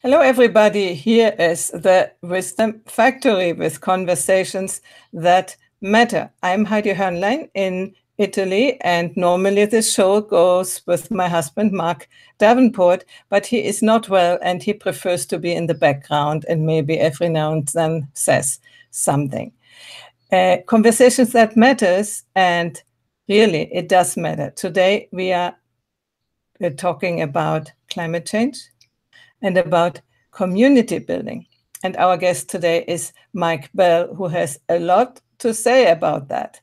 Hello, everybody. Here is the Wisdom Factory with conversations that matter. I'm Heidi Hörnlein in Italy, and normally this show goes with my husband, Mark Davenport, but he is not well and he prefers to be in the background and maybe every now and then says something. Conversations that matters, and really it does matter. Today we're talking about climate change and about community building. And our guest today is Mike Bell, who has a lot to say about that.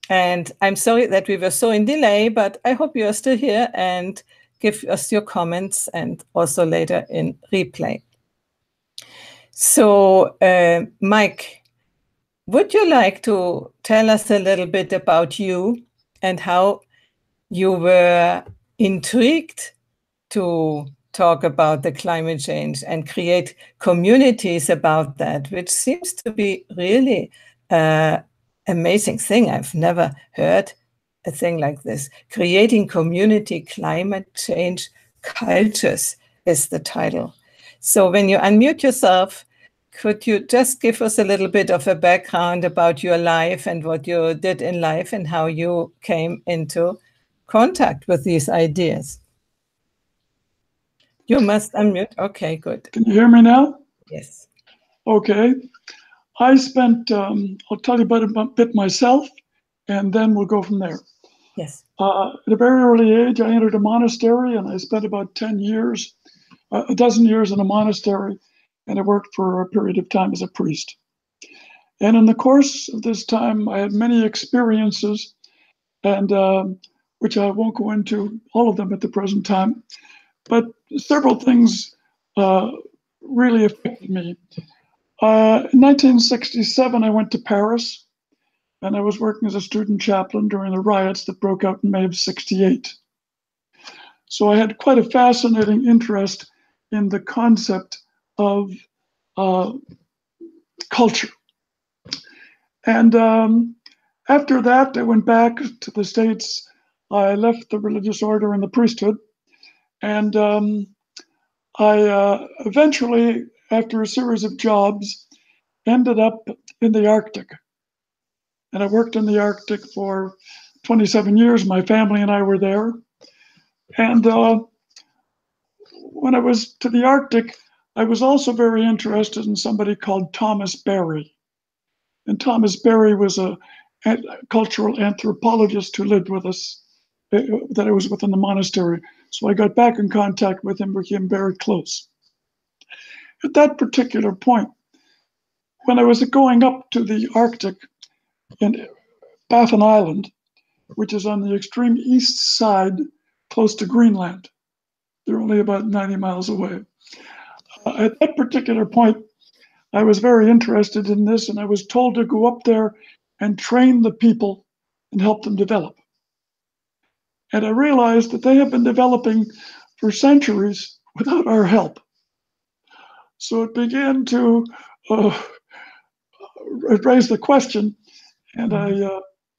And I'm sorry that we were so in delay, but I hope you are still here and give us your comments and also later in replay. So, Mike, would you like to tell us a little bit about you and how you were intrigued to talk about the climate change and create communities about that, which seems to be really an amazing thing. I've never heard a thing like this. Creating community climate change cultures is the title. So when you unmute yourself, could you just give us a little bit of a background about your life and what you did in life and how you came into contact with these ideas? You must unmute. Okay, good. Can you hear me now? Yes. Okay. I spent, I'll tell you about a bit myself, and then we'll go from there. Yes. At a very early age, I entered a monastery, and I spent about 10 years, a dozen years in a monastery, and I worked for a period of time as a priest. And in the course of this time, I had many experiences, and which I won't go into all of them at the present time, but several things really affected me. In 1967, I went to Paris, and I was working as a student chaplain during the riots that broke out in May of '68. So I had quite a fascinating interest in the concept of culture. And after that, I went back to the States. I left the religious order and the priesthood. And I eventually, after a series of jobs, ended up in the Arctic. And I worked in the Arctic for 27 years. My family and I were there. And when I was to the Arctic, I was also very interested in somebody called Thomas Berry. And Thomas Berry was a cultural anthropologist who lived with us, that I was with in the monastery. So I got back in contact with him, became very close. At that particular point, when I was going up to the Arctic in Baffin Island, which is on the extreme east side, close to Greenland, they're only about 90 miles away. At that particular point, I was very interested in this, and I was told to go up there and train the people and help them develop. And I realized that they have been developing for centuries without our help. So it began to raise the question, and I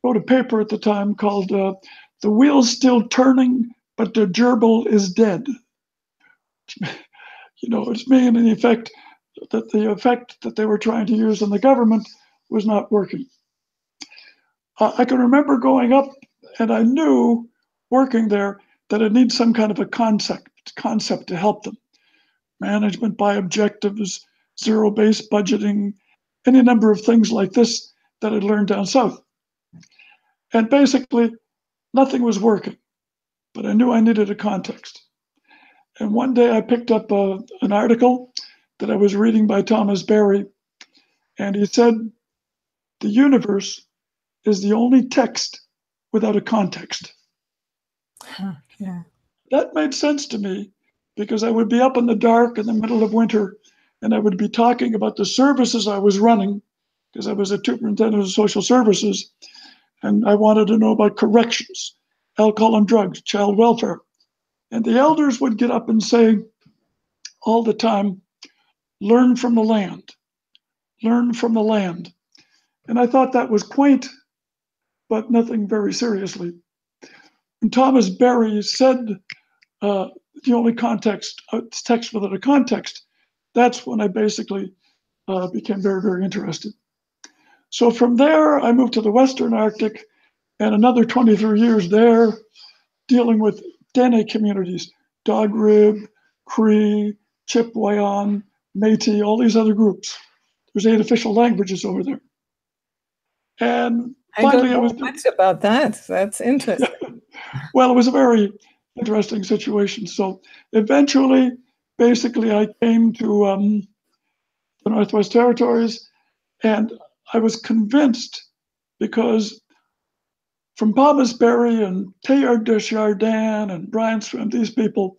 wrote a paper at the time called "The Wheel's Still Turning, but the Gerbil is Dead." It's meaning in effect that the effect that they were trying to use on the government was not working. I can remember going up, and I knew working there that it needs some kind of a concept to help them. Management by objectives, zero-based budgeting, any number of things like this that I'd learned down south. And basically, nothing was working, but I knew I needed a context. And one day I picked up an article that I was reading by Thomas Berry, and he said, "The universe is the only text without a context." Yeah. That made sense to me, because I would be up in the dark in the middle of winter, and I would be talking about the services I was running, because I was a superintendent of social services, and I wanted to know about corrections, alcohol and drugs, child welfare. And the elders would get up and say all the time, "Learn from the land, learn from the land." And I thought that was quaint, but nothing very seriously. And Thomas Berry said the only context, text without a context, that's when I basically became very, very interested. So from there, I moved to the Western Arctic, and another 23 years there, dealing with Dene communities, Dogrib, Cree, Chipewyan, Métis, all these other groups. There's 8 official languages over there. And finally, I don't know much about that. That's interesting. Well, it was a very interesting situation. So eventually, basically, I came to the Northwest Territories, and I was convinced because from Thomas Berry and Teilhard de Chardin and Brian Swim, these people,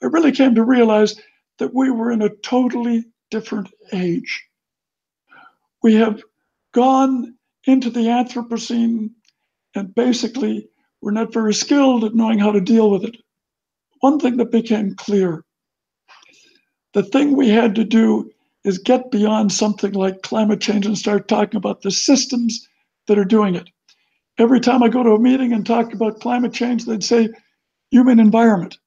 I really came to realize that we were in a totally different age. We have gone into the Anthropocene, and basically we're not very skilled at knowing how to deal with it. One thing that became clear, the thing we had to do is get beyond something like climate change and start talking about the systems that are doing it. Every time I go to a meeting and talk about climate change, they'd say, human environment.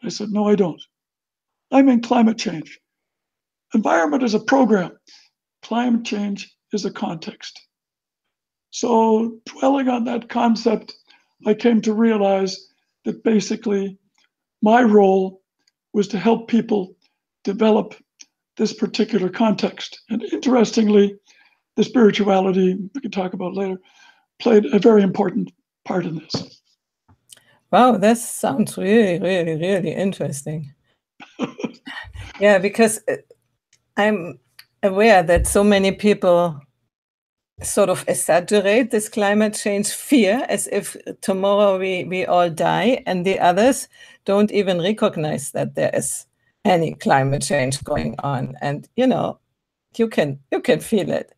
I said, no, I don't. I mean climate change. Environment is a program. Climate change is a context. So dwelling on that concept, I came to realize that basically my role was to help people develop this particular context. And interestingly, the spirituality, we can talk about later, played a very important part in this. Wow, that sounds really, really, really interesting. Yeah, because I'm aware that so many people sort of exaggerate this climate change fear as if tomorrow we all die, and the others don't even recognize that there is any climate change going on. And you can feel it.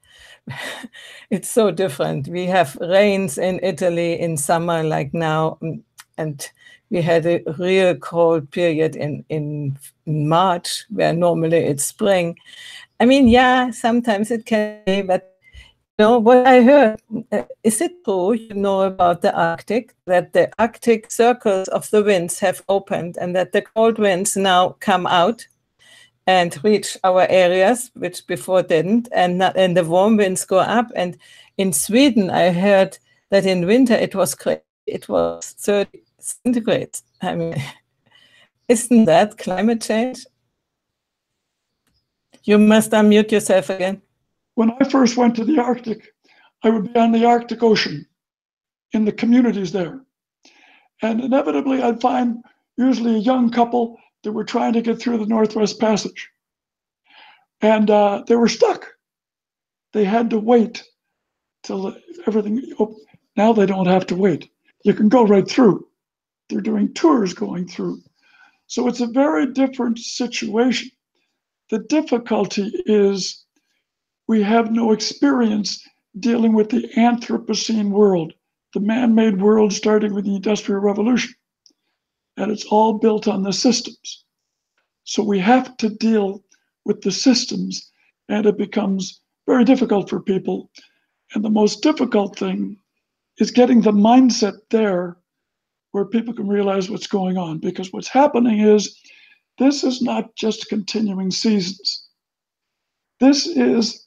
It's so different. We have rains in Italy in summer like now, and we had a real cold period in March, where normally it's spring. I mean, yeah, sometimes it can be, but what I heard, is it true, about the Arctic, that the Arctic circles of the winds have opened and that the cold winds now come out and reach our areas, which before didn't, and the warm winds go up? And in Sweden, I heard that in winter it was 30 centigrade. I mean, isn't that climate change? You must unmute yourself again. When I first went to the Arctic, I would be on the Arctic Ocean in the communities there. And inevitably, I'd find usually a young couple that were trying to get through the Northwest Passage. And they were stuck. They had to wait till everything opened. Now they don't have to wait. You can go right through. They're doing tours going through. So it's a very different situation. The difficulty is we have no experience dealing with the Anthropocene world, the man-made world starting with the Industrial Revolution. And it's all built on the systems. So we have to deal with the systems, and it becomes very difficult for people. And the most difficult thing is getting the mindset there where people can realize what's going on. Because what's happening is this is not just continuing seasons. This is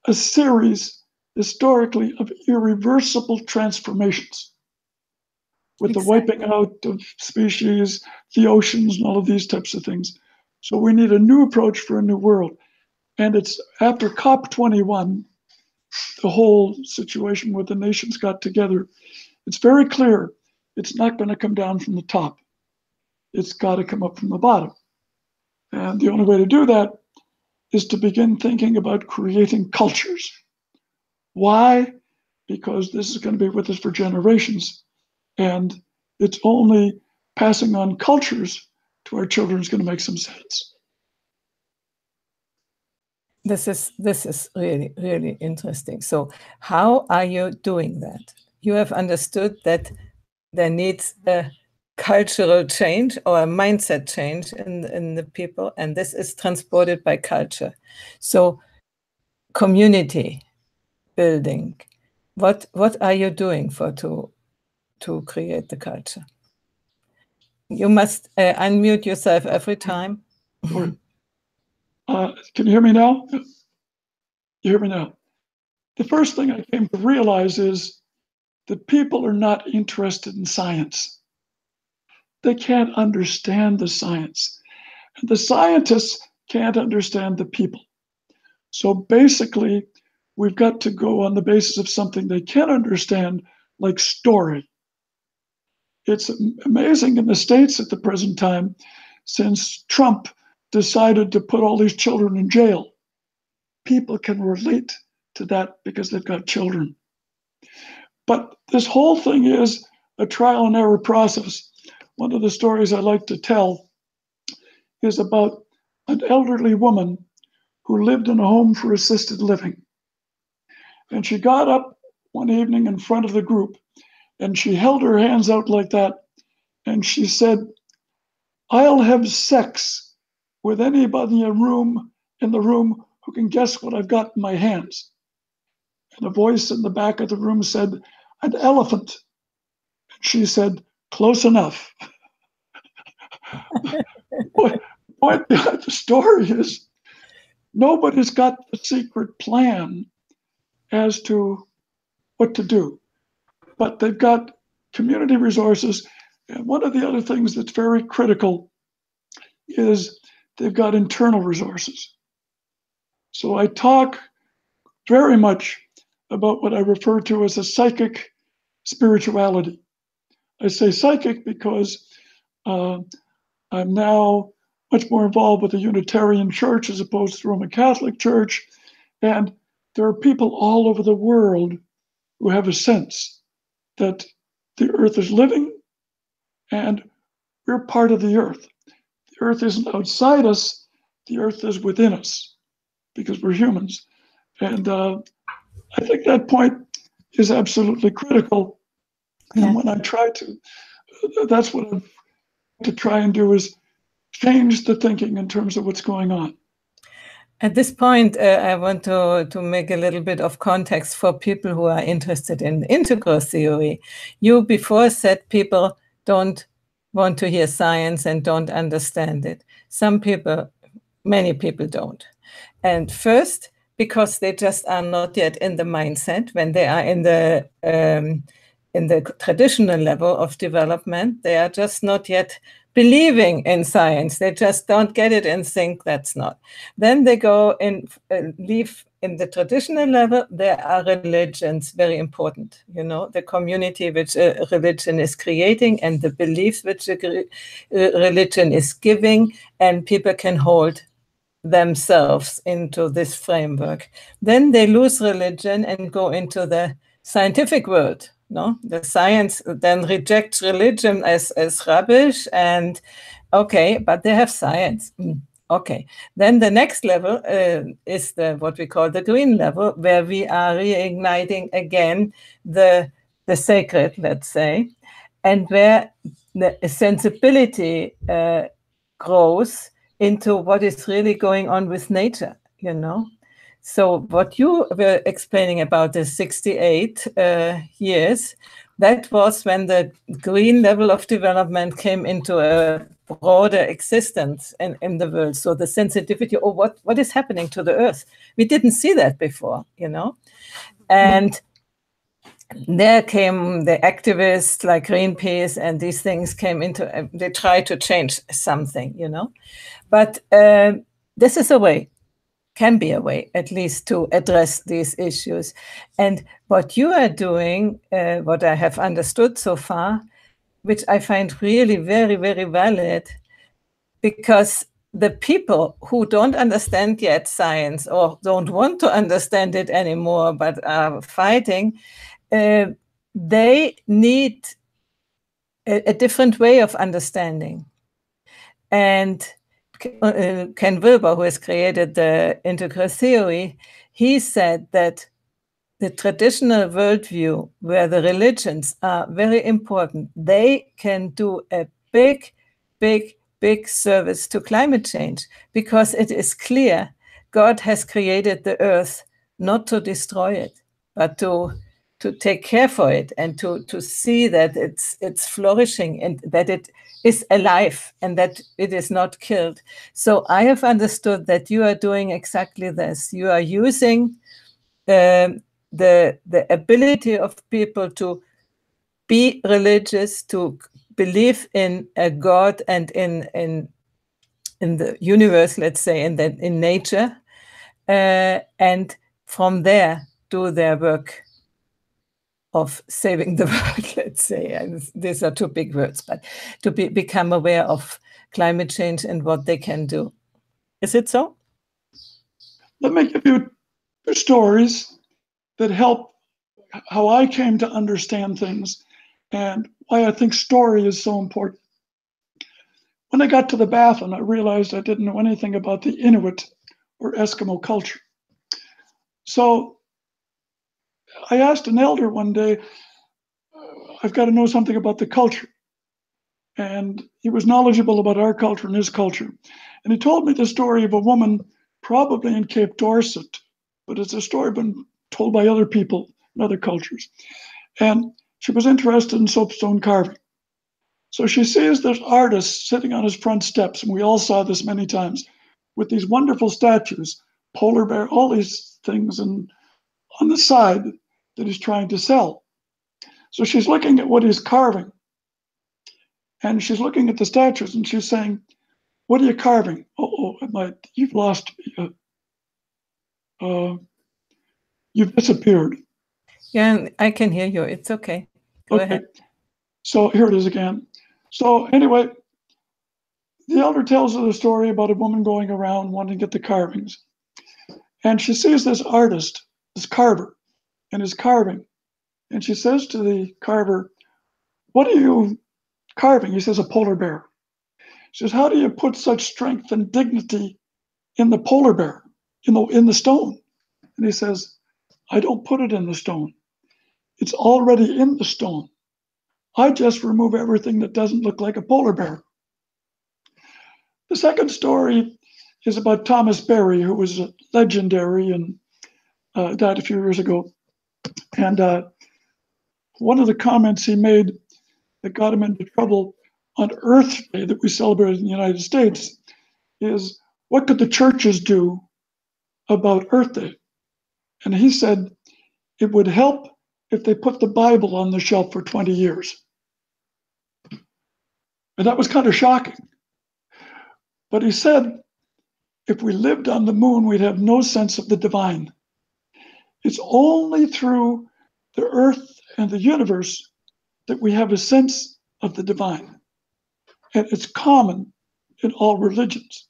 a series historically of irreversible transformations with the wiping out of species, the oceans, and all of these types of things. So we need a new approach for a new world. And it's after COP21, the whole situation where the nations got together, it's very clear it's not going to come down from the top. It's got to come up from the bottom. And the only way to do that is to begin thinking about creating cultures. Why? Because this is going to be with us for generations. And it's only passing on cultures to our children is going to make some sense. This is really, really interesting. So how are you doing that? You have understood that there needs a cultural change or a mindset change in the people, and this is transported by culture. So community building, what are you doing to create the culture? You must unmute yourself every time. Sorry. Can you hear me now? You hear me now? The first thing I came to realize is that people are not interested in science. They can't understand the science. And the scientists can't understand the people. So basically, we've got to go on the basis of something they can understand, like story. It's amazing in the States at the present time, since Trump decided to put all these children in jail. People can relate to that because they've got children. But this whole thing is a trial and error process. One of the stories I like to tell is about an elderly woman who lived in a home for assisted living. And she got up one evening in front of the group and she held her hands out like that. And she said, "I'll have sex with anybody in the room who can guess what I've got in my hands." And a voice in the back of the room said, "An elephant." And she said, "Close enough." What behind the story is nobody's got the secret plan as to what to do, but they've got community resources. And one of the other things that's very critical is they've got internal resources. So I talk very much about what I refer to as a psychic spirituality. I say psychic because I'm now much more involved with the Unitarian Church as opposed to the Roman Catholic Church. And there are people all over the world who have a sense that the earth is living and we're part of the earth. The earth isn't outside us, the earth is within us because we're humans. And I think that point is absolutely critical. Yeah. And when I try to, that's what I'm to try and do is change the thinking in terms of what's going on. At this point, I want to make a little bit of context for people who are interested in Intercourse EoE. You before said people don't want to hear science and don't understand it. Some people, many people don't. And first, because they just are not yet in the mindset when they are in the traditional level of development, they are just not yet believing in science. They just don't get it and think that's not. Then they go and leave in the traditional level. There are religions, very important, the community which a religion is creating and the beliefs which a religion is giving, and people can hold themselves into this framework. Then they lose religion and go into the scientific world. No, the science then rejects religion as rubbish, and okay, but they have science. Okay, then the next level is what we call the green level, where we are reigniting again the sacred, let's say, and where the sensibility grows into what is really going on with nature, So what you were explaining about the 68 years, that was when the green level of development came into a broader existence in the world. So the sensitivity, what is happening to the earth? We didn't see that before, And there came the activists like Greenpeace, and these things came into, they tried to change something, But this is a way, can be a way, at least, to address these issues. And what you are doing, what I have understood so far, which I find really very, very valid, because the people who don't understand yet science or don't want to understand it anymore, but are fighting, they need a different way of understanding. And Ken Wilber, who has created the Intercourse EoE, he said that the traditional worldview, where the religions are very important, they can do a big, big, big service to climate change, because it is clear God has created the earth not to destroy it, but to take care for it and to see that it's flourishing and that it is alive and that it is not killed. So I have understood that you are doing exactly this. You are using the ability of people to be religious, to believe in a God and in the universe, let's say, and then in nature, and from there do their work of saving the world, let's say. And these are two big words, but to become aware of climate change and what they can do. Is it so? Let me give you two stories that help how I came to understand things and why I think story is so important. When I got to the bathroom, I realized I didn't know anything about the Inuit or Eskimo culture. So I asked an elder one day, I've got to know something about the culture. And he was knowledgeable about our culture and his culture. And he told me the story of a woman, probably in Cape Dorset, but it's a story been told by other people in other cultures. And she was interested in soapstone carving. So she sees this artist sitting on his front steps, and we all saw this many times, with these wonderful statues, polar bear, all these things, and on the side that he's trying to sell. So she's looking at what he's carving, and she's looking at the statues, and she's saying, "What are you carving? You've lost me. You've disappeared." Yeah, I can hear you. It's okay. Go ahead. So here it is again. So anyway, the elder tells her the story about a woman going around wanting to get the carvings. And she sees this artist, this carver, and his carving. And she says to the carver, "What are you carving?" He says, "A polar bear." She says, "How do you put such strength and dignity in the polar bear, in the stone?" And he says, "I don't put it in the stone. It's already in the stone. I just remove everything that doesn't look like a polar bear." The second story is about Thomas Berry, who was legendary and died a few years ago. And one of the comments he made that got him into trouble on Earth Day that we celebrate in the United States is, what could the churches do about Earth Day? And he said, it would help if they put the Bible on the shelf for 20 years. And that was kind of shocking. But he said, if we lived on the moon, we'd have no sense of the divine. It's only through the earth and the universe that we have a sense of the divine. And it's common in all religions.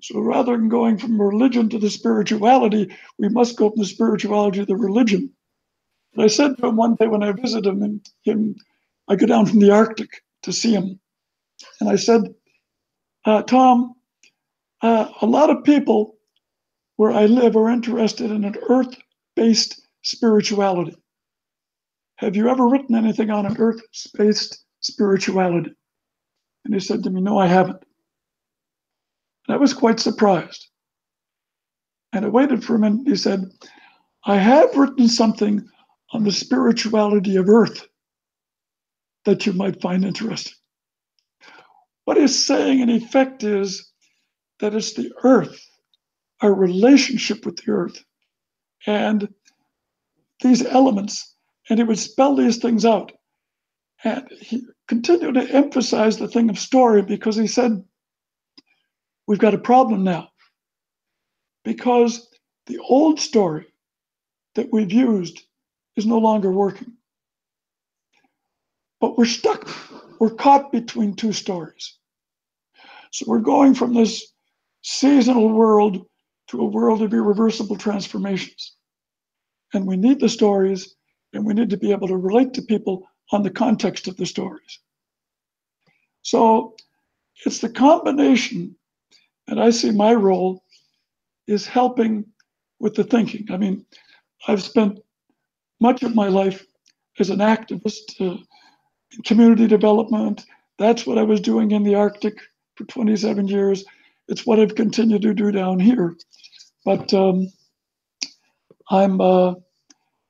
So rather than going from religion to the spirituality, we must go from the spirituality to the religion. And I said to him one day when I visited him, I go down from the Arctic to see him. And I said, Tom, a lot of people where I live are interested in an earth-based spirituality. Have you ever written anything on an earth-based spirituality? And he said to me, no, I haven't. And I was quite surprised. And I waited for him, and he said, I have written something on the spirituality of earth that you might find interesting. What he's saying in effect is that it's the earth, our relationship with the earth, and these elements, and he would spell these things out. And he continued to emphasize the thing of story because he said, we've got a problem now. Because the old story that we've used is no longer working. But we're stuck, we're caught between two stories. So we're going from this seasonal world to a world of irreversible transformations. And we need the stories, and we need to be able to relate to people on the context of the stories. So it's the combination, and I see my role is helping with the thinking. I mean, I've spent much of my life as an activist in community development. That's what I was doing in the Arctic for 27 years. It's what I've continued to do down here. But I'm a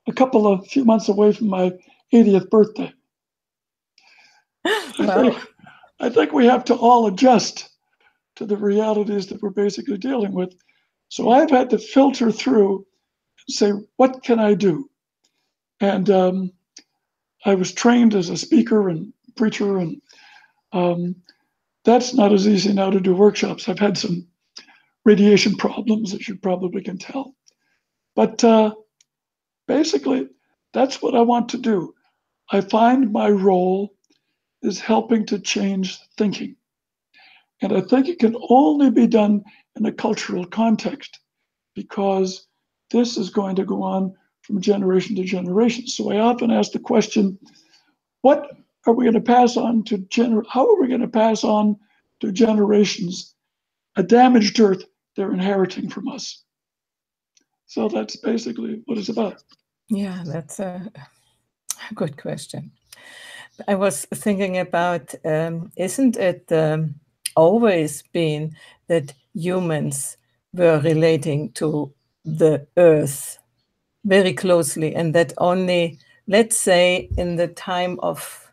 a few months away from my 80th birthday. Wow. I think we have to all adjust to the realities that we're basically dealing with. So I've had to filter through and say, what can I do? And I was trained as a speaker and preacher, and that's not as easy now to do workshops. I've had some radiation problems, as you probably can tell. But basically, that's what I want to do. I find my role is helping to change thinking. And I think it can only be done in a cultural context because this is going to go on from generation to generation. So I often ask the question, what are we going to pass on to how are we going to pass on to generations a damaged earth they're inheriting from us? So that's basically what it's about. Yeah, that's a good question. I was thinking about, isn't it always been that humans were relating to the earth very closely, and that only, let's say, in the time of,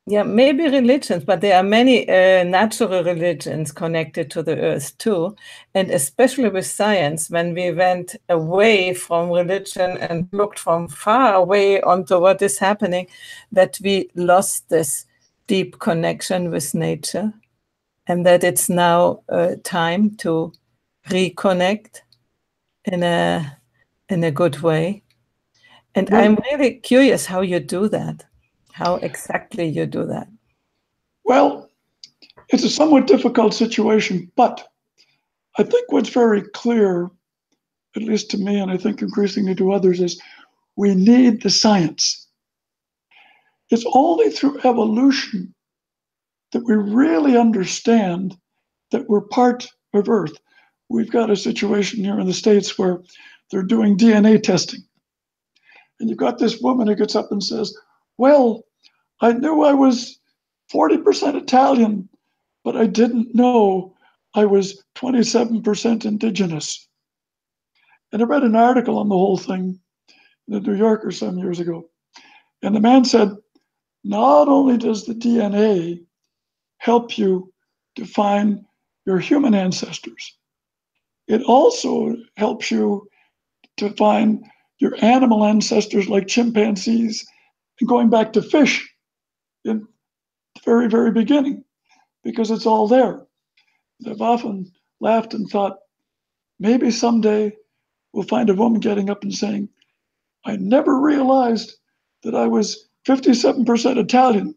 yeah, maybe religions, but there are many natural religions connected to the earth too. And especially with science, when we went away from religion and looked from far away onto what is happening, that we lost this deep connection with nature, and that it's now time to reconnect in a good way. And Well, I'm really curious how you do that, how exactly you do that. well, it's a somewhat difficult situation, but I think what's very clear, at least to me, and I think increasingly to others, is we need the science. It's only through evolution that we really understand that we're part of Earth. We've got a situation here in the States where they're doing DNA testing. And you've got this woman who gets up and says, well, I knew I was 40% Italian, but I didn't know I was 27% indigenous. And I read an article on the whole thing in the New Yorker some years ago. And the man said, not only does the DNA help you define your human ancestors, it also helps you to find your animal ancestors like chimpanzees and going back to fish in the very, very beginning, because it's all there. I've often laughed and thought, maybe someday we'll find a woman getting up and saying, I never realized that I was 57% Italian,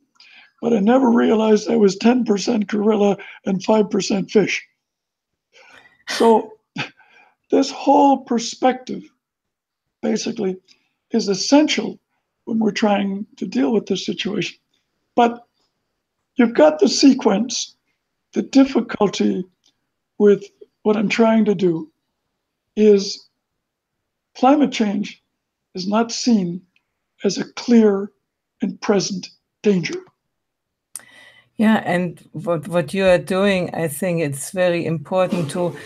but I never realized I was 10% gorilla and 5% fish. So this whole perspective basically is essential when we're trying to deal with this situation. But you've got the sequence. The difficulty with what I'm trying to do is climate change is not seen as a clear and present danger. Yeah, and what you are doing, I think it's very important to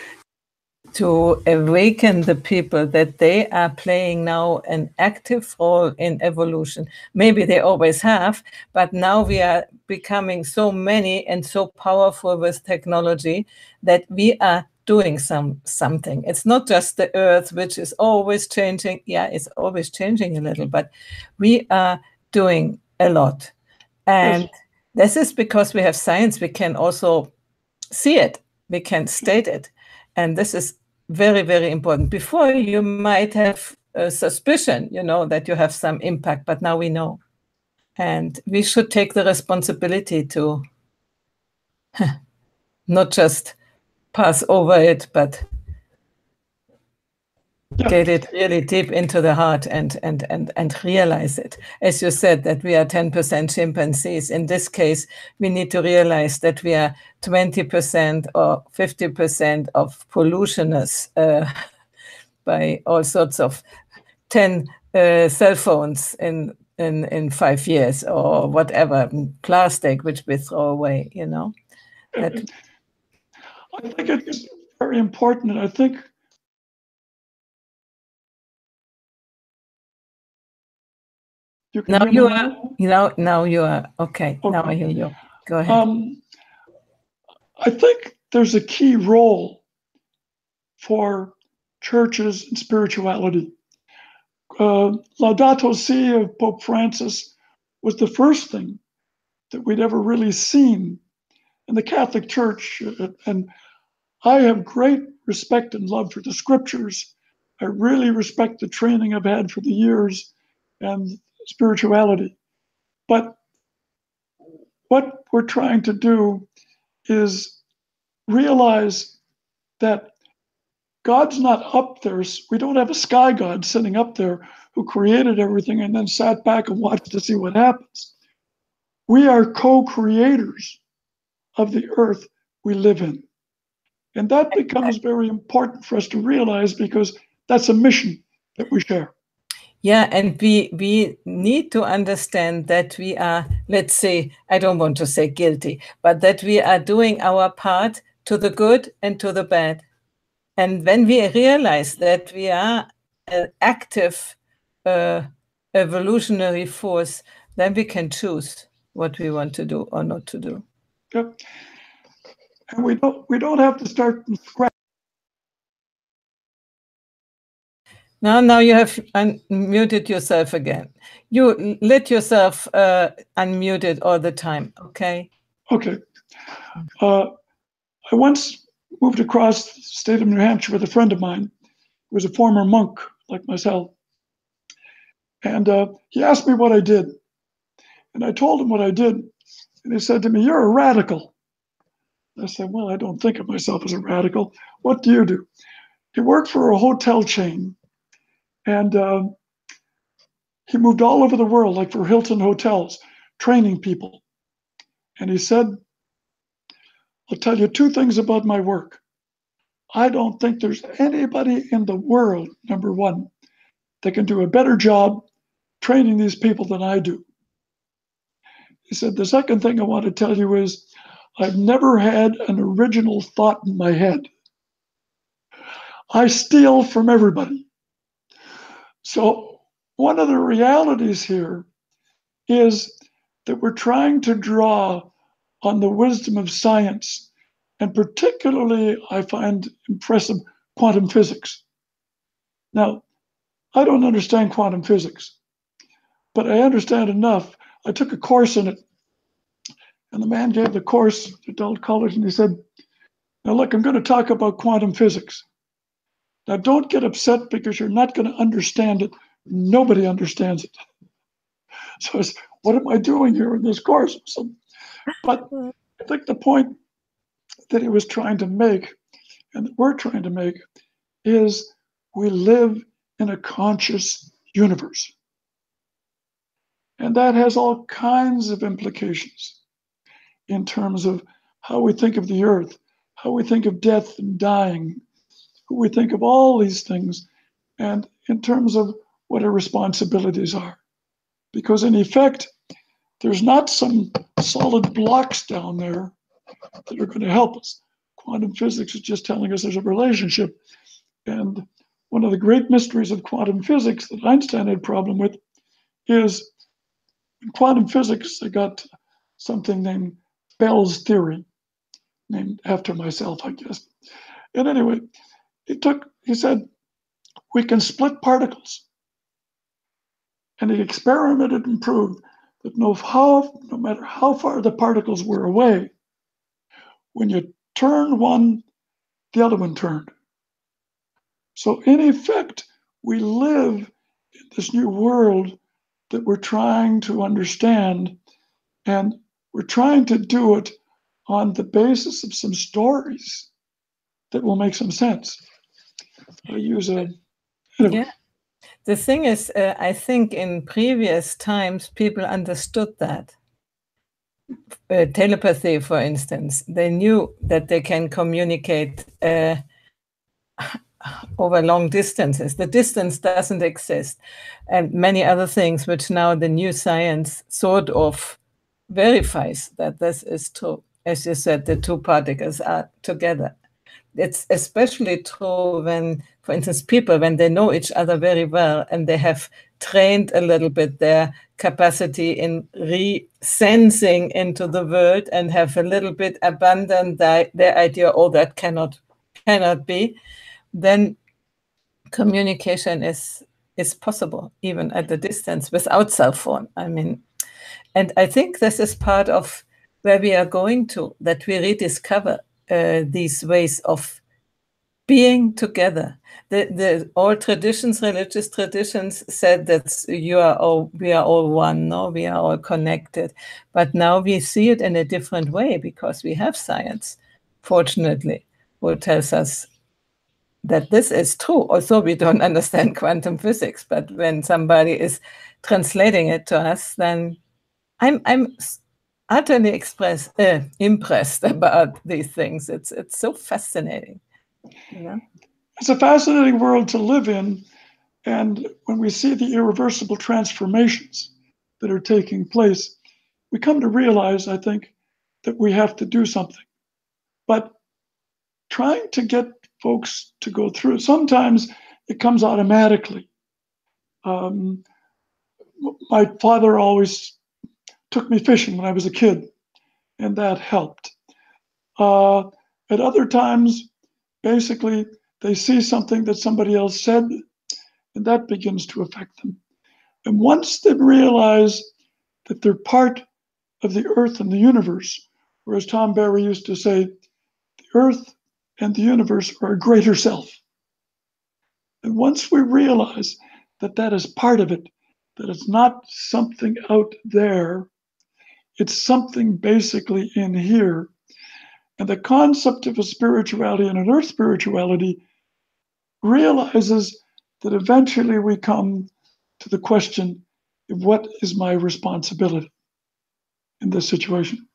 awaken the people that they are playing now an active role in evolution. Maybe they always have, but now we are becoming so many and so powerful with technology that we are doing something. It's not just the earth, which is always changing. Yeah, it's always changing a little, but we are doing a lot. And Yes. this is because we have science. We can also see it. We can state it. And this is very, very important. Before, you might have a suspicion, that you have some impact, but now we know. And we should take the responsibility to not just pass over it, but get it really deep into the heart and realize it. As you said, that we are 10% chimpanzees. In this case, we need to realize that we are 20% or 50% of pollutionists by all sorts of 10 cell phones in 5 years or whatever, plastic, which we throw away, That, I think it's very important, and I think You can hear me now? Now you are okay. Now I hear you. Go ahead. I think there's a key role for churches and spirituality. Laudato Si of Pope Francis was the first thing that we'd ever really seen in the Catholic Church. And I have great respect and love for the scriptures. I really respect the training I've had for the years and spirituality. But what we're trying to do is realize that God's not up there. We don't have a sky God sitting up there who created everything and then sat back and watched to see what happens. We are co-creators of the earth we live in. And that becomes very important for us to realize, because that's a mission that we share. Yeah, and we need to understand that we are, let's say, I don't want to say guilty, but that we are doing our part to the good and to the bad. And when we realize that we are an active evolutionary force, then we can choose what we want to do or not to do. Yep. And we don't have to start from scratch. Now you have unmuted yourself again. You let yourself unmuted all the time, okay? Okay. I once moved across the state of New Hampshire with a friend of mine who was a former monk like myself. And he asked me what I did. And I told him what I did. And he said to me, "You're a radical." I said, "Well, I don't think of myself as a radical. What do you do?" He worked for a hotel chain. And he moved all over the world, like for Hilton Hotels, training people. And he said, "I'll tell you two things about my work. I don't think there's anybody in the world, number one, that can do a better job training these people than I do." He said, "The second thing I want to tell you is I've never had an original thought in my head. I steal from everybody." So one of the realities here is that we're trying to draw on the wisdom of science, and particularly I find impressive quantum physics. Now, I don't understand quantum physics, but I understand enough. I took a course in it, and the man gave the course at adult college, and he said, "Now look, I'm going to talk about quantum physics. Now don't get upset because you're not going to understand it. Nobody understands it." So I said, "What am I doing here in this course?" So, but I think the point that he was trying to make, and that we're trying to make, is we live in a conscious universe. And that has all kinds of implications in terms of how we think of the earth, how we think of death and dying, who we think of all these things, and in terms of what our responsibilities are. Because in effect, there's not some solid blocks down there that are going to help us. Quantum physics is just telling us there's a relationship. And one of the great mysteries of quantum physics that Einstein had a problem with is in quantum physics, they got something named Bell's theory, named after myself, I guess. And anyway, he said, we can split particles. And he experimented and proved that no matter how far the particles were away, when you turn one, the other one turned. So in effect, we live in this new world that we're trying to understand, and we're trying to do it on the basis of some stories that will make some sense. Anyway. Yeah. The thing is, I think in previous times, people understood that. Telepathy, for instance, they knew that they can communicate over long distances. The distance doesn't exist. And many other things, which now the new science sort of verifies that this is true. As you said, the two particles are together. It's especially true when, for instance, people, when they know each other very well and they have trained a little bit their capacity in re-sensing into the world and have a little bit abandoned their idea, oh, that cannot be, then communication is possible, even at a distance, without cell phone. I mean, and I think this is part of where we are going to, that we rediscover these ways of being together. The all traditions, religious traditions, said that we are all one, no, we are all connected. But now we see it in a different way because we have science, fortunately, who tells us that this is true. Also, we don't understand quantum physics, but when somebody is translating it to us, then I'm utterly impressed about these things. It's so fascinating. Yeah. It's a fascinating world to live in. And when we see the irreversible transformations that are taking place, we come to realize, I think, that we have to do something. But trying to get folks to go through it, sometimes it comes automatically. My father always took me fishing when I was a kid, and that helped. At other times, basically, they see something that somebody else said, and that begins to affect them. And once they realize that they're part of the earth and the universe, or as Tom Berry used to say, the earth and the universe are a greater self. And once we realize that that is part of it, that it's not something out there, it's something basically in here. And the concept of a spirituality and an earth spirituality realizes that eventually we come to the question of what is my responsibility in this situation.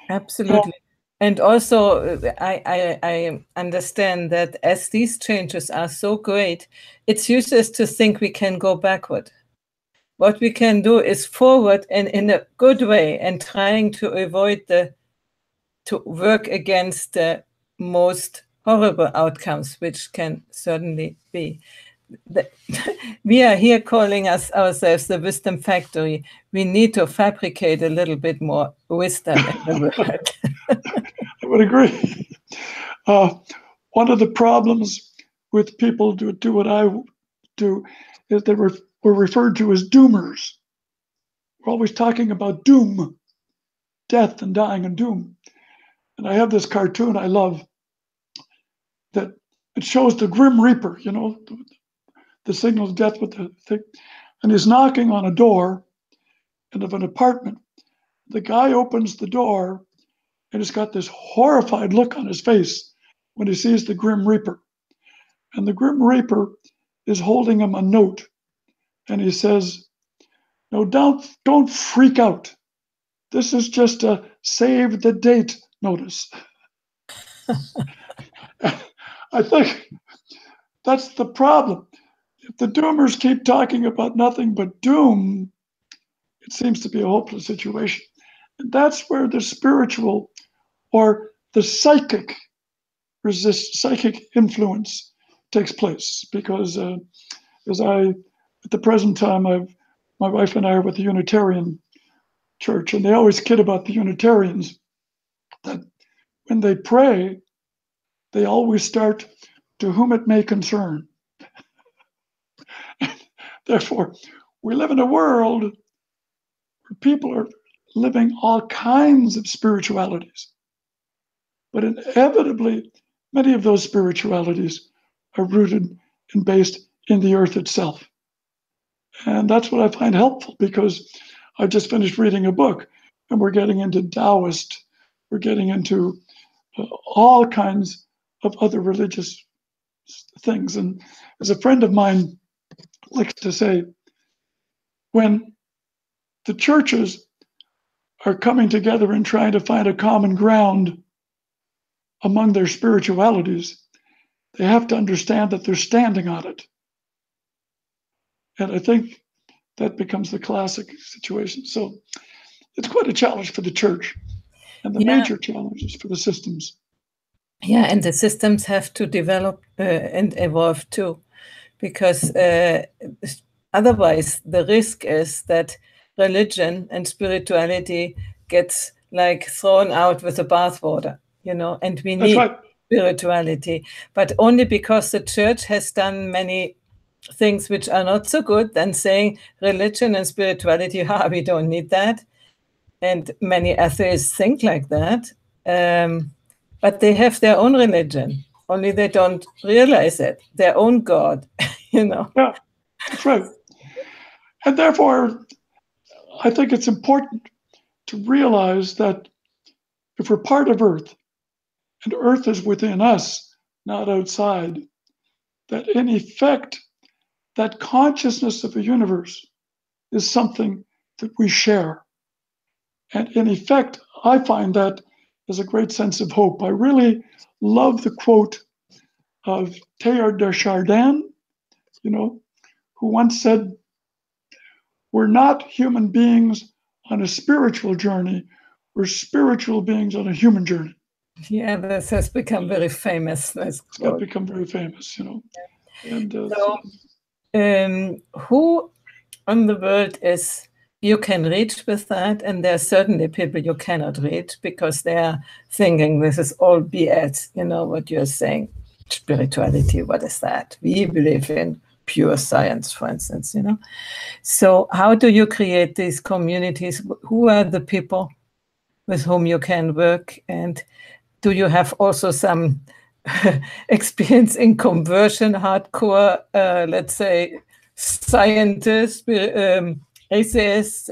Absolutely. And also, I understand that as these changes are so great, it's useless to think we can go backward. What we can do is forward and in a good way, and trying to avoid to work against the most horrible outcomes, which can certainly be. We are here calling ourselves the Wisdom Factory. We need to fabricate a little bit more wisdom in the world. I would agree. One of the problems with people who do what I do is they were referred to as doomers. We're always talking about doom, death and dying and doom. And I have this cartoon I love that it shows the Grim Reaper, you know, the signal of death with the thing. And he's knocking on a door of an apartment. The guy opens the door and he's got this horrified look on his face when he sees the Grim Reaper. And the Grim Reaper is holding him a note. And he says, no, don't freak out. This is just a save the date notice. I think that's the problem. If the doomers keep talking about nothing but doom, it seems to be a hopeless situation. And that's where the spiritual or the psychic influence takes place. Because at the present time, my wife and I are with the Unitarian Church, and they always kid about the Unitarians that when they pray, they always start, to whom it may concern. Therefore, we live in a world where people are living all kinds of spiritualities. But inevitably, many of those spiritualities are rooted and based in the earth itself. And that's what I find helpful, because I just finished reading a book and we're getting into Taoist, we're getting into all kinds of other religious things. And as a friend of mine likes to say, when the churches are coming together and trying to find a common ground among their spiritualities, they have to understand that they're standing on it. And I think that becomes the classic situation. So it's quite a challenge for the church, and the major challenges for the systems. Yeah, and the systems have to develop and evolve too, because otherwise the risk is that religion and spirituality gets like thrown out with the bathwater, and we That's need right. spirituality, but only because the church has done many things which are not so good, then saying religion and spirituality, we don't need that. And many atheists think like that. But they have their own religion, only they don't realize it, their own God, Yeah, that's right. And therefore, I think it's important to realize that if we're part of Earth, and Earth is within us, not outside, that in effect, that consciousness of the universe is something that we share. And in effect, I find that is a great sense of hope. I really love the quote of Teilhard de Chardin, who once said, "We're not human beings on a spiritual journey, we're spiritual beings on a human journey." Yeah, this has become very famous. It's got become very famous, And who on the world is you can reach with that, and there are certainly people you cannot reach because they are thinking this is all BS, what you're saying. Spirituality, what is that? We believe in pure science, for instance, So how do you create these communities? Who are the people with whom you can work? And do you have also some experience in conversion, hardcore, let's say, scientists, atheists,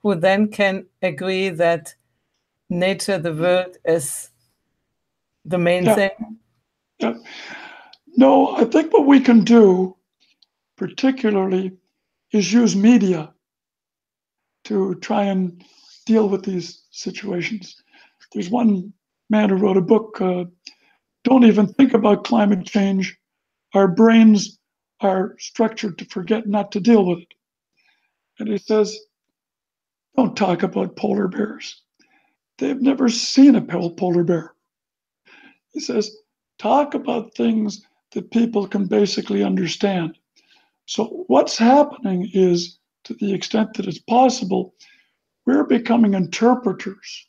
who then can agree that nature, the world, is the main thing? Yeah. No, I think what we can do, particularly, is use media to try and deal with these situations. There's one man who wrote a book, Don't Even Think About Climate Change. Our brains are structured to forget not to deal with it. And he says, don't talk about polar bears. They've never seen a polar bear. He says, talk about things that people can basically understand. So what's happening is, to the extent that it's possible, we're becoming interpreters.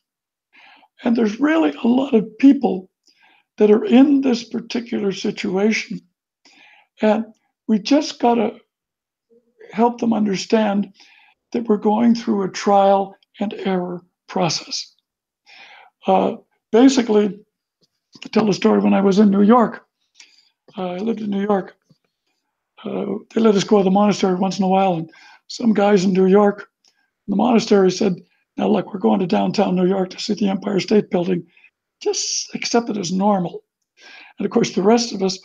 And there's really a lot of people that are in this particular situation. And we just got to help them understand that we're going through a trial and error process. Basically, to tell a story, when I was in New York, I lived in New York. They let us go to the monastery once in a while, and some guys in New York, the monastery said, now look, we're going to downtown New York to see the Empire State Building. Just accept it as normal. And of course, the rest of us,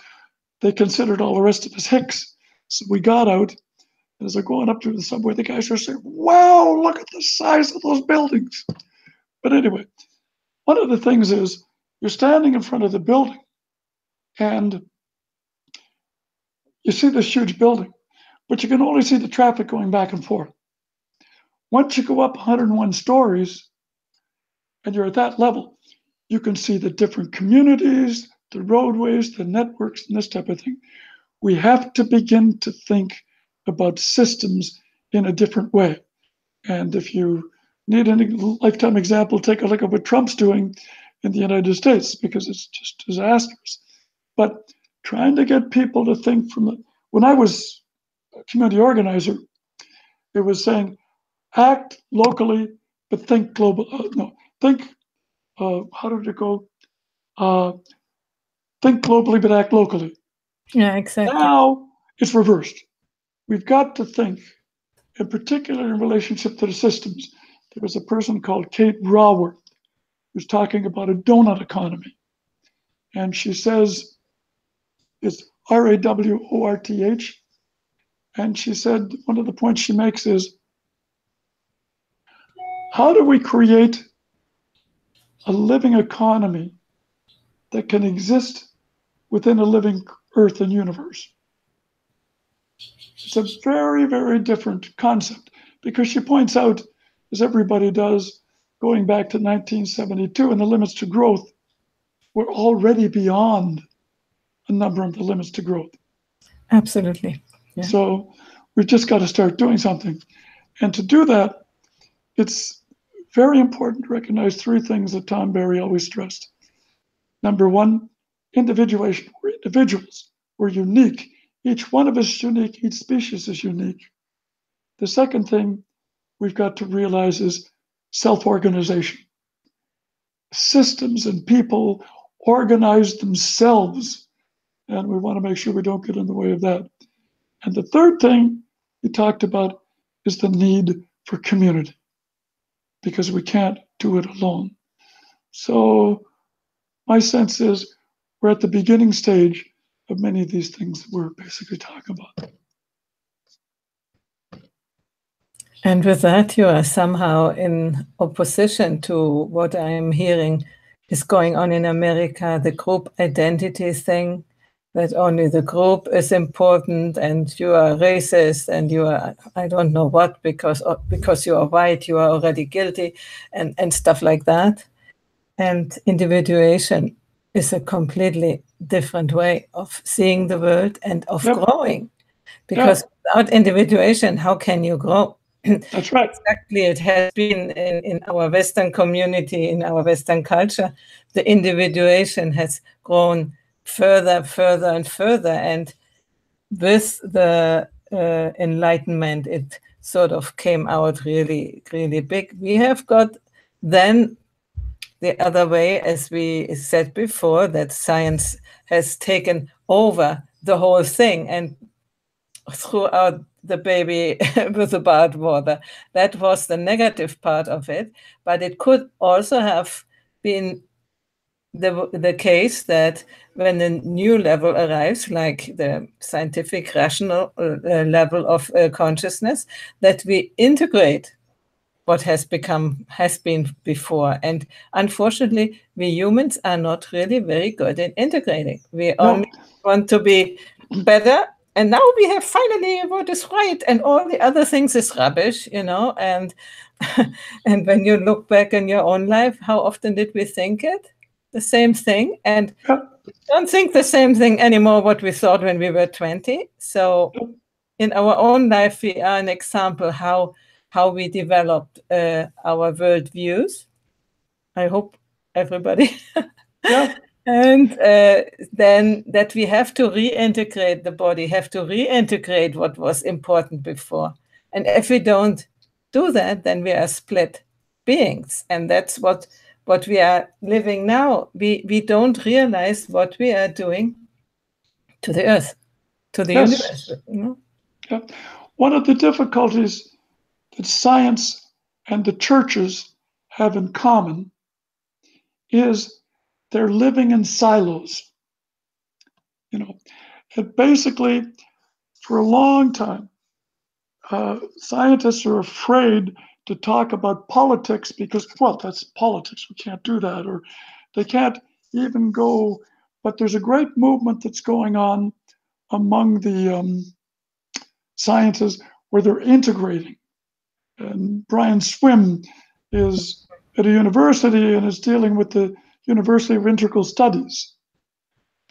they considered all the rest of us hicks. So we got out, and as they're going up to the subway, the guys are saying, wow, look at the size of those buildings. But anyway, one of the things is you're standing in front of the building, and you see this huge building, but you can only see the traffic going back and forth. Once you go up 101 stories, and you're at that level, you can see the different communities, the roadways, the networks, and this type of thing. We have to begin to think about systems in a different way. And if you need any lifetime example, take a look at what Trump's doing in the United States, because it's just disastrous. But trying to get people to think when I was a community organizer, it was saying, act locally, but think global. How did it go? Think globally, but act locally. Yeah, exactly. Now it's reversed. We've got to think, in particular in relationship to the systems. There was a person called Kate Raworth who's talking about a donut economy. And she says, it's Raworth. And she said, one of the points she makes is, how do we create a living economy that can exist within a living earth and universe? It's a very, very different concept, because she points out, as everybody does, going back to 1972 and the limits to growth, we're already beyond a number of the limits to growth. Absolutely. Yeah. So we've just got to start doing something. And to do that, it's very important to recognize three things that Tom Berry always stressed. Number one, individuation. We're individuals. We're unique. Each one of us is unique. Each species is unique. The second thing we've got to realize is self-organization. Systems and people organize themselves, and we want to make sure we don't get in the way of that. And the third thing we talked about is the need for community, because we can't do it alone. So my sense is we're at the beginning stage of many of these things that we're basically talking about. And with that, you are somehow in opposition to what I am hearing is going on in America, the group identity thing, that only the group is important and you are racist and you are, I don't know what, because you are white, you are already guilty and stuff like that. And individuation is a completely different way of seeing the world and of growing. Because without individuation, how can you grow? That's right. Exactly. It has been in our Western community, in our Western culture, the individuation has grown further, further, and further. And with the Enlightenment, it sort of came out really, really big. We have got then the other way, as we said before, that science has taken over the whole thing and threw out the baby with the bathwater. That was the negative part of it. But it could also have been the case that when a new level arrives, like the scientific rational level of consciousness, that we integrate what has been before. And unfortunately, we humans are not really very good in integrating. We only want to be better. And now we have finally what is right, and all the other things is rubbish, and and when you look back in your own life, how often did we think it? The same thing. And we don't think the same thing anymore what we thought when we were 20. So in our own life, we are an example how we developed our worldviews. I hope everybody. And then that we have to reintegrate the body, have to reintegrate what was important before. And if we don't do that, then we are split beings. And that's what we are living now. We don't realize what we are doing to the earth, to the universe. One of the difficulties that science and the churches have in common is they're living in silos. And basically, for a long time, scientists are afraid to talk about politics because, well, that's politics. We can't do that. Or they can't even go. But there's a great movement that's going on among the sciences where they're integrating. And Brian Swim is at a university and is dealing with the University of Integral Studies,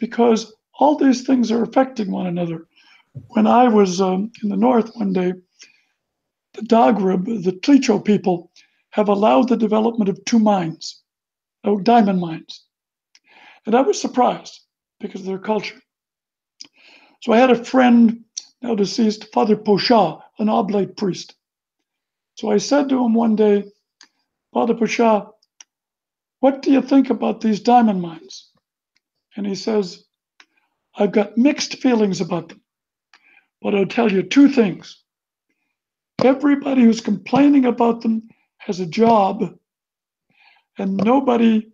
because all these things are affecting one another. When I was in the north one day, the Dagrib, the Tlicho people, have allowed the development of two mines, diamond mines. And I was surprised because of their culture. So I had a friend, now deceased, Father Pochat, an oblate priest. So I said to him one day, Father Pochat, what do you think about these diamond mines? And he says, I've got mixed feelings about them, but I'll tell you two things. Everybody who's complaining about them has a job, and nobody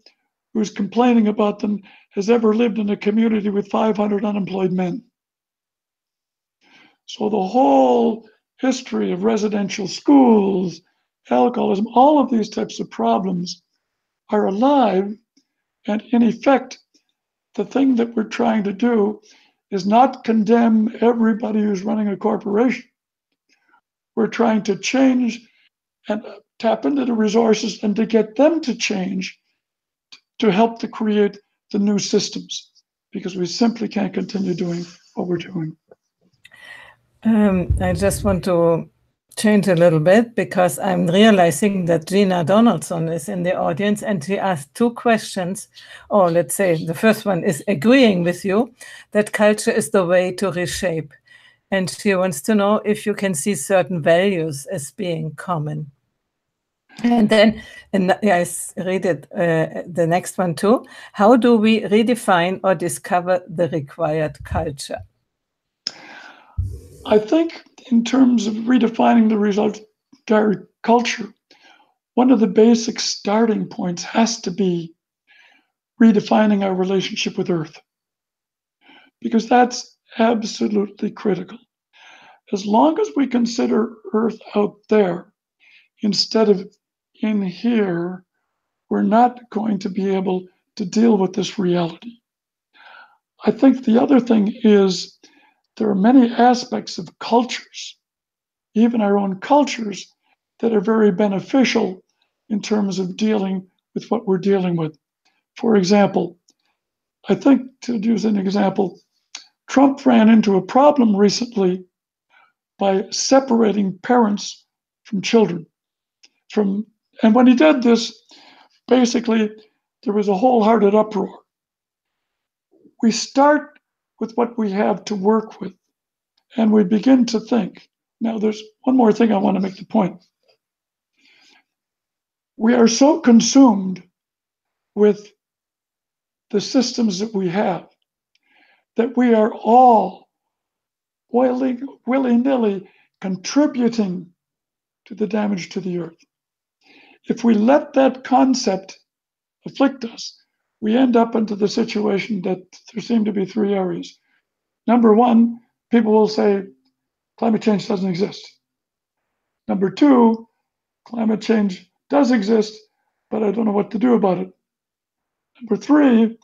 who's complaining about them has ever lived in a community with 500 unemployed men. So the whole history of residential schools, alcoholism, all of these types of problems are alive. And in effect, the thing that we're trying to do is not condemn everybody who's running a corporation. We're trying to change and tap into the resources and to get them to change to help to create the new systems, because we simply can't continue doing what we're doing. I just want to change a little bit because I'm realizing that Gina Donaldson is in the audience and she asked two questions. Or let's say the first one is agreeing with you that culture is the way to reshape. And she wants to know if you can see certain values as being common. And then, yes, read it, the next one too. How do we redefine or discover the required culture? I think in terms of redefining the resultant culture, one of the basic starting points has to be redefining our relationship with Earth, because that's absolutely critical. As long as we consider Earth out there instead of in here, we're not going to be able to deal with this reality. I think the other thing is there are many aspects of cultures, even our own cultures, that are very beneficial in terms of dealing with what we're dealing with. For example, I think, to use an example, Trump ran into a problem recently by separating parents from children. And when he did this, basically, there was a wholehearted uproar. We start with what we have to work with, and we begin to think. Now, there's one more thing I want to make the point. We are so consumed with the systems that we have that we are all willy-nilly contributing to the damage to the earth. If we let that concept afflict us, we end up into the situation that there seem to be three areas. Number one, people will say climate change doesn't exist. Number two, climate change does exist, but I don't know what to do about it. Number three,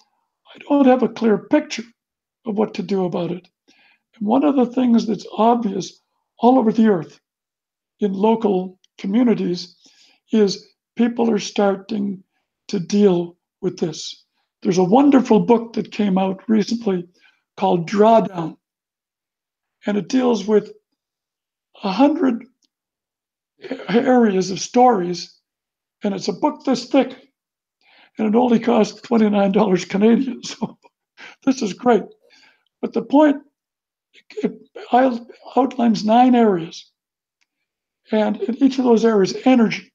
I don't have a clear picture of what to do about it. And one of the things that's obvious all over the earth in local communities is people are starting to deal with this. There's a wonderful book that came out recently called Drawdown, and it deals with 100 areas of stories, and it's a book this thick, and it only costs $29 Canadian. So this is great. But the point, it outlines 9 areas, and in each of those areas, energy,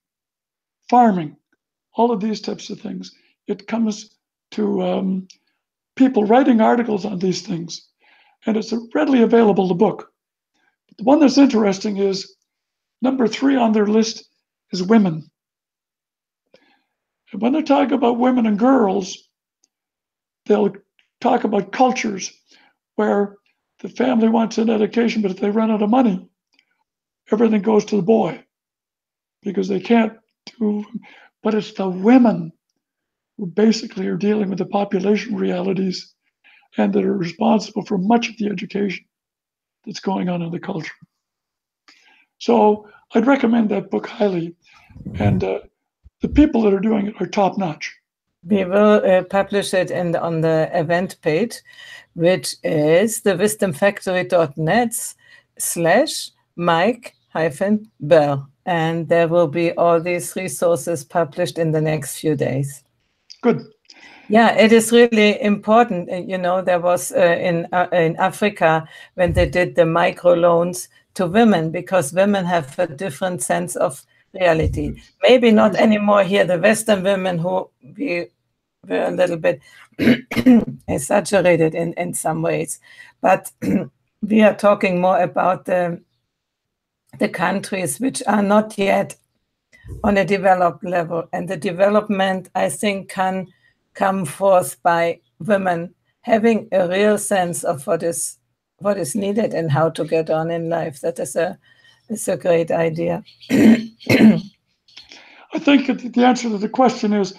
farming, all of these types of things, it comes to people writing articles on these things, and it's a readily available book. But the one that's interesting is number 3 on their list is women. And when they talk about women and girls, they'll talk about cultures where the family wants an education, but if they run out of money, everything goes to the boy because they can't do. But it's the women who basically are dealing with the population realities and that are responsible for much of the education that's going on in the culture. So I'd recommend that book highly. And the people that are doing it are top notch. We will publish it on the event page, which is thewisdomfactory.net/Mike-Bell. And there will be all these resources published in the next few days. Good. Yeah, it is really important. You know, there was in Africa when they did the microloans to women, because women have a different sense of reality. Maybe not anymore here, the Western women who we were a little bit exaggerated in some ways. But we are talking more about the countries which are not yet on a developed level. And the development, I think, can come forth by women having a real sense of what is needed and how to get on in life. That is a great idea. I think the answer to the question is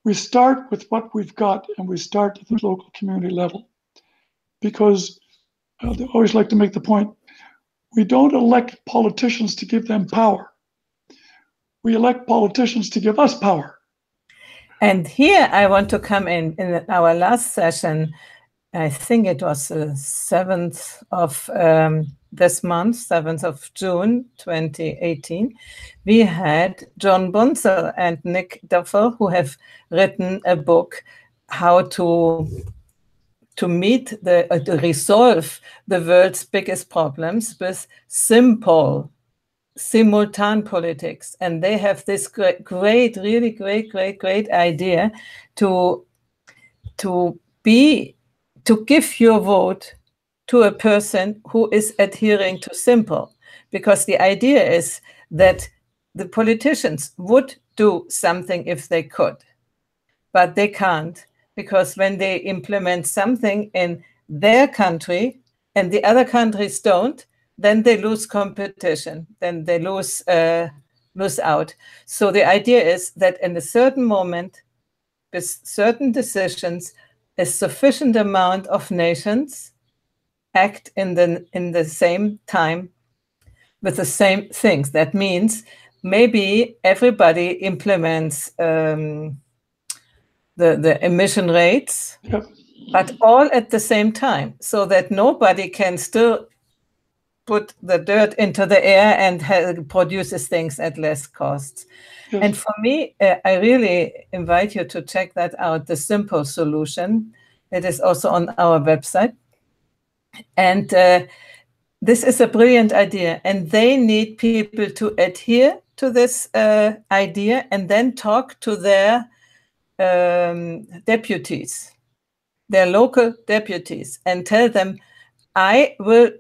we start with what we've got and we start at the local community level. Because I always like to make the point, we don't elect politicians to give them power. We elect politicians to give us power. And here I want to come in our last session. I think it was the 7th of this month, 7th of June, 2018. We had John Bunzel and Nick Duffel, who have written a book, how to meet to resolve the world's biggest problems with simple, simultane politics. And they have this great, really great idea to give your vote to a person who is adhering to simple. Because the idea is that the politicians would do something if they could, but they can't, because when they implement something in their country and the other countries don't, then they lose competition, then they lose out. So the idea is that in a certain moment, with certain decisions, a sufficient amount of nations act in the same time with the same things. That means maybe everybody implements the emission rates, Yep. but all at the same time, so that nobody can still put the dirt into the air and produces things at less costs. Yes. And for me, I really invite you to check that out, the simple solution. It is also on our website. And this is a brilliant idea. And they need people to adhere to this idea and then talk to their deputies, their local deputies, and tell them, I will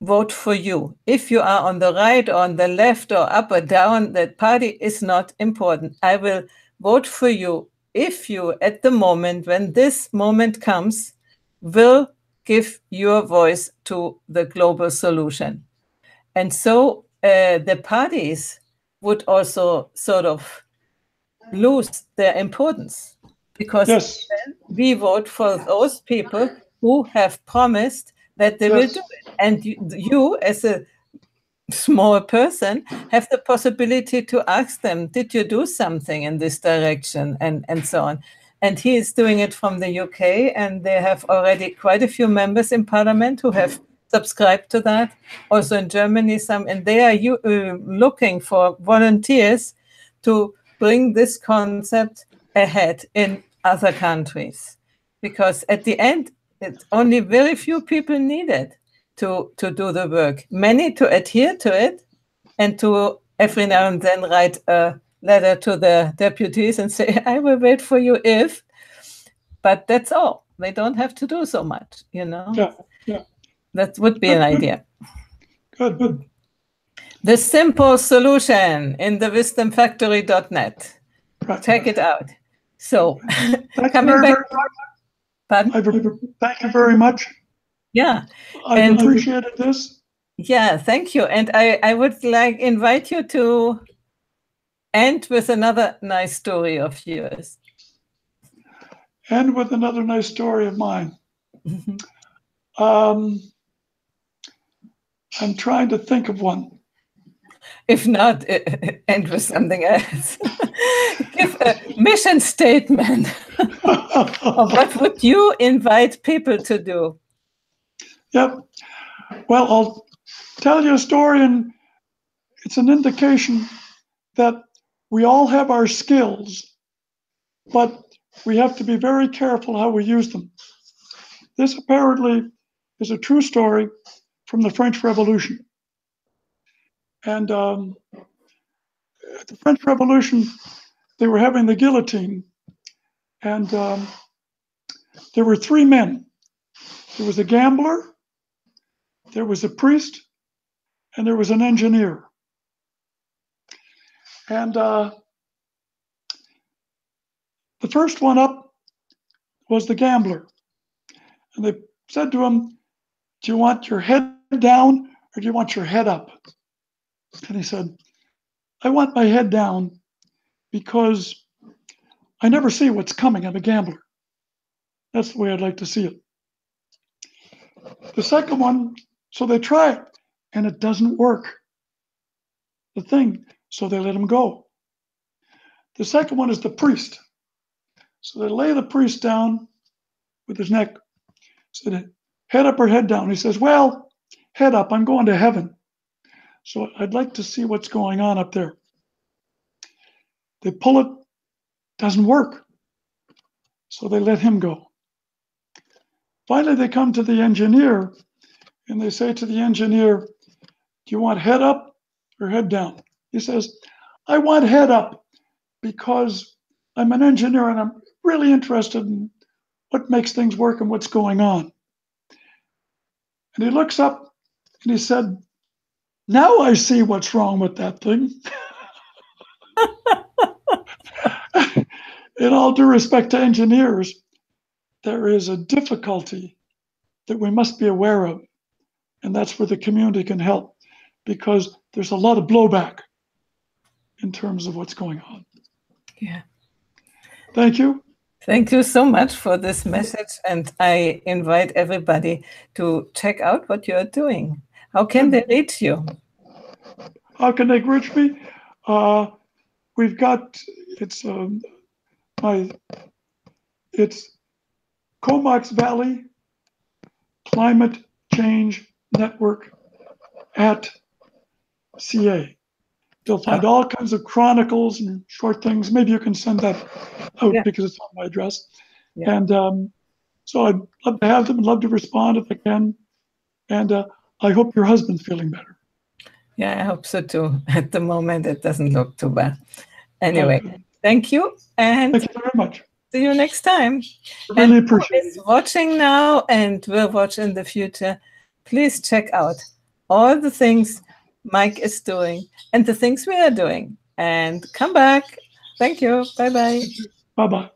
vote for you. If you are on the right or on the left or up or down, that party is not important. I will vote for you if you, at the moment, when this moment comes, will give your voice to the global solution. And so the parties would also sort of lose their importance, because Yes. we vote for those people who have promised that they will do it. And you, as a small person, have the possibility to ask them, did you do something in this direction, and so on. And he is doing it from the UK, and they have already quite a few members in parliament who have subscribed to that. Also in Germany, some, and they are looking for volunteers to bring this concept ahead in other countries. Because at the end, it's only very few people needed to do the work. Many to adhere to it, and to every now and then write a letter to the deputies and say, I will wait for you if, but that's all. They don't have to do so much, you know? Yeah. That would be an idea. Good. The simple solution in the wisdomfactory.net. Right. Check it out. So, coming back. Pardon? Thank you very much. Yeah. I appreciated this. Yeah, thank you. And I would invite you to end with another nice story of yours. End with another nice story of mine. I'm trying to think of one. If not, end with something else. Give a mission statement. What would you invite people to do? Yep. Well, I'll tell you a story, and it's an indication that we all have our skills, but we have to be very careful how we use them. This apparently is a true story from the French Revolution. And at the French Revolution, they were having the guillotine, and there were three men. There was a gambler, there was a priest, and there was an engineer. And the first one up was the gambler. And they said to him, do you want your head down or do you want your head up? And he said, I want my head down because I never see what's coming. I'm a gambler. That's the way I'd like to see it. The second one, so they try it, and it doesn't work. The thing, so they let him go. The second one is the priest. So they lay the priest down with his neck, said, head up or head down. He says, well, head up, I'm going to heaven. So I'd like to see what's going on up there. They pull it, doesn't work. So they let him go. Finally, they come to the engineer and they say to the engineer, do you want head up or head down? He says, I want head up because I'm an engineer and I'm really interested in what makes things work and what's going on. And he looks up and he said, now I see what's wrong with that thing. In all due respect to engineers, there is a difficulty that we must be aware of. And that's where the community can help, because there's a lot of blowback in terms of what's going on. Yeah. Thank you. Thank you so much for this message. And I invite everybody to check out what you're doing. How can they reach you? How can they reach me? We've got, it's Comox Valley Climate Change Network @ca. You'll find all kinds of chronicles and short things. Maybe you can send that out because it's on my address. Yeah. And so I'd love to have them and love to respond if I can. And I hope your husband's feeling better. Yeah, I hope so too. At the moment, it doesn't look too bad. Anyway, thank you. And thank you very much. See you next time. I really appreciate it. Watching now and will watch in the future, please check out all the things Mike is doing and the things we are doing. And come back. Thank you. Bye-bye. Bye-bye.